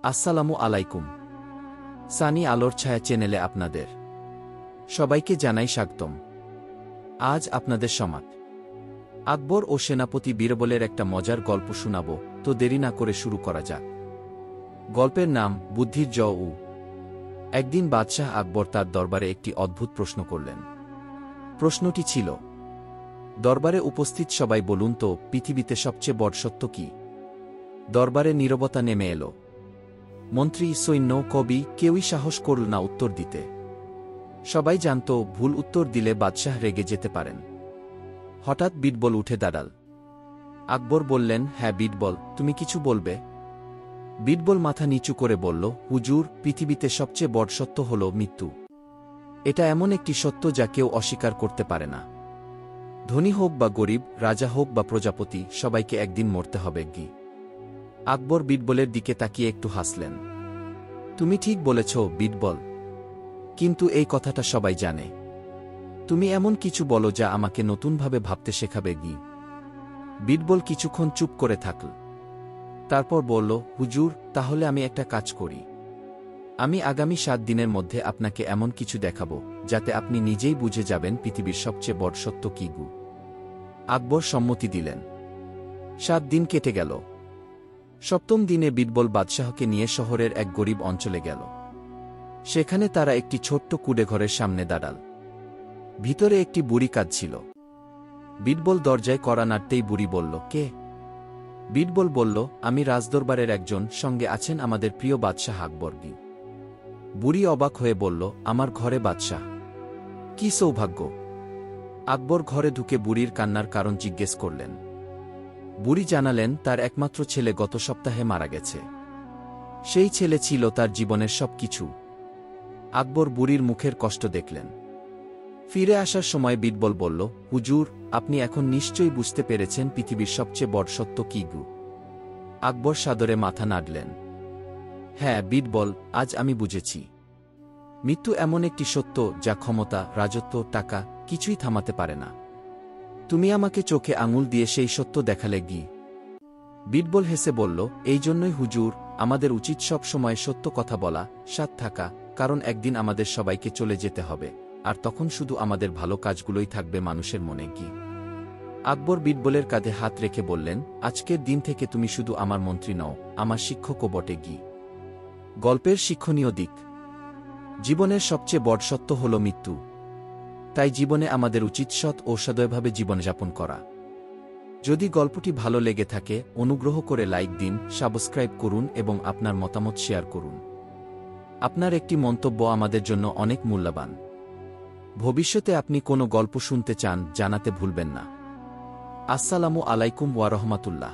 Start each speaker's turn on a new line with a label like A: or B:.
A: আসসালামু আলাইকুম। সানি আলোর ছায়া চ্যানেলে আপনাদের সবাইকে জানাই স্বাগতম। আজ আপনাদের সমাজ আকবর ও সেনাপতি বীরবলের একটা মজার গল্প শোনাব, তো দেরি না করে শুরু করা যাক। গল্পের নাম বুদ্ধির জউ। একদিন বাদশাহ আকবর তার দরবারে একটি অদ্ভুত প্রশ্ন করলেন। প্রশ্নটি ছিল, দরবারে উপস্থিত সবাই বলুন তো, পৃথিবীতে সবচেয়ে বড় সত্য কি? দরবারে নীরবতা নেমে এলো। মন্ত্রী, সৈন্য, কবি কেউই সাহস করল না উত্তর দিতে। সবাই জানত ভুল উত্তর দিলে বাদশাহ রেগে যেতে পারেন। হঠাৎ বীরবল উঠে দাঁড়াল। আকবর বললেন, হ্যাঁ বীরবল, তুমি কিছু বলবে? বীরবল মাথা নিচু করে বলল, হুজুর, পৃথিবীতে সবচেয়ে বড় সত্য হল মৃত্যু। এটা এমন একটি সত্য যা কেউ অস্বীকার করতে পারে না। ধনী হোক বা গরিব, রাজা হোক বা প্রজাপতি, সবাইকে একদিন মরতে হবে কি? আকবর বীরবলের দিকে তাকিয়ে একটু হাসলেন। তুমি ঠিক বলেছ বীরবল, কিন্তু এই কথাটা সবাই জানে। তুমি এমন কিছু বলো যা আমাকে নতুনভাবে ভাবতে শেখাবে কি? বীরবল কিছুক্ষণ চুপ করে থাকল। তারপর বলল, হুজুর, তাহলে আমি একটা কাজ করি। আমি আগামী 7 দিনের মধ্যে আপনাকে এমন কিছু দেখাবো যাতে আপনি নিজেই বুঝে যাবেন পৃথিবীর সবচেয়ে বড় সত্য কি গু। আকবর সম্মতি দিলেন। 7 দিন কেটে গেল। 7ম দিনে বীরবল বাদশাহকে নিয়ে শহরের এক গরিব অঞ্চলে গেল। সেখানে তারা একটি ছোট্ট কুঁড়েঘরের সামনে দাঁড়াল। ভিতরে একটি বুড়ি কাঁদছিল। বীরবল দরজায় কড়া নাড়তেই বুড়ি বলল, কে? বীরবল বলল, আমি রাজদরবারের একজন, সঙ্গে আছেন আমাদের প্রিয় বাদশাহ আকবর। বুড়ি অবাক হয়ে বলল, আমার ঘরে বাদশাহ? কি সৌভাগ্য! আকবর ঘরে ঢুকে বুড়ির কান্নার কারণ জিজ্ঞেস করলেন। বুড়ি জানালেন, তার একমাত্র ছেলে গত সপ্তাহে মারা গেছে। সেই ছেলে ছিল তার জীবনের সব কিছু। আকবর বুড়ির মুখের কষ্ট দেখলেন। ফিরে আসার সময় বীরবল বলল, হুজুর, আপনি এখন নিশ্চয়ই বুঝতে পেরেছেন পৃথিবীর সবচেয়ে বড় সত্য কি গু। আকবর সাদরে মাথা নাড়লেন। হ্যাঁ বীরবল, আজ আমি বুঝেছি। মৃত্যু এমন একটি সত্য যা ক্ষমতা, রাজত্ব, টাকা কিছুই থামাতে পারে না। তুমি আমাকে চোখে আঙুল দিয়ে সেই সত্য দেখালে গি। বীরবল হেসে বলল, এই জন্যই হুজুর, আমাদের উচিত সব সময় সত্য কথা বলা, সৎ থাকা, কারণ একদিন আমাদের সবাইকে চলে যেতে হবে, আর তখন শুধু আমাদের ভালো কাজগুলোই থাকবে মানুষের মনে কি। আকবর বীরবলের কাঁধে হাত রেখে বললেন, আজকের দিন থেকে তুমি শুধু আমার মন্ত্রী নও, আমার শিক্ষকও বটে গি। গল্পের শিক্ষণীয় দিক। জীবনের সবচেয়ে বড় সত্য হল মৃত্যু। তাই জীবনে আমাদের উচিত সৎ ও সদয়ভাবে জীবনযাপন করা। যদি গল্পটি ভালো লেগে থাকে, অনুগ্রহ করে লাইক দিন, সাবস্ক্রাইব করুন এবং আপনার মতামত শেয়ার করুন। আপনার একটি মন্তব্য আমাদের জন্য অনেক মূল্যবান। ভবিষ্যতে আপনি কোনো গল্প শুনতে চান, জানাতে ভুলবেন না। আসসালামু আলাইকুম ওয়া রাহমাতুল্লাহ।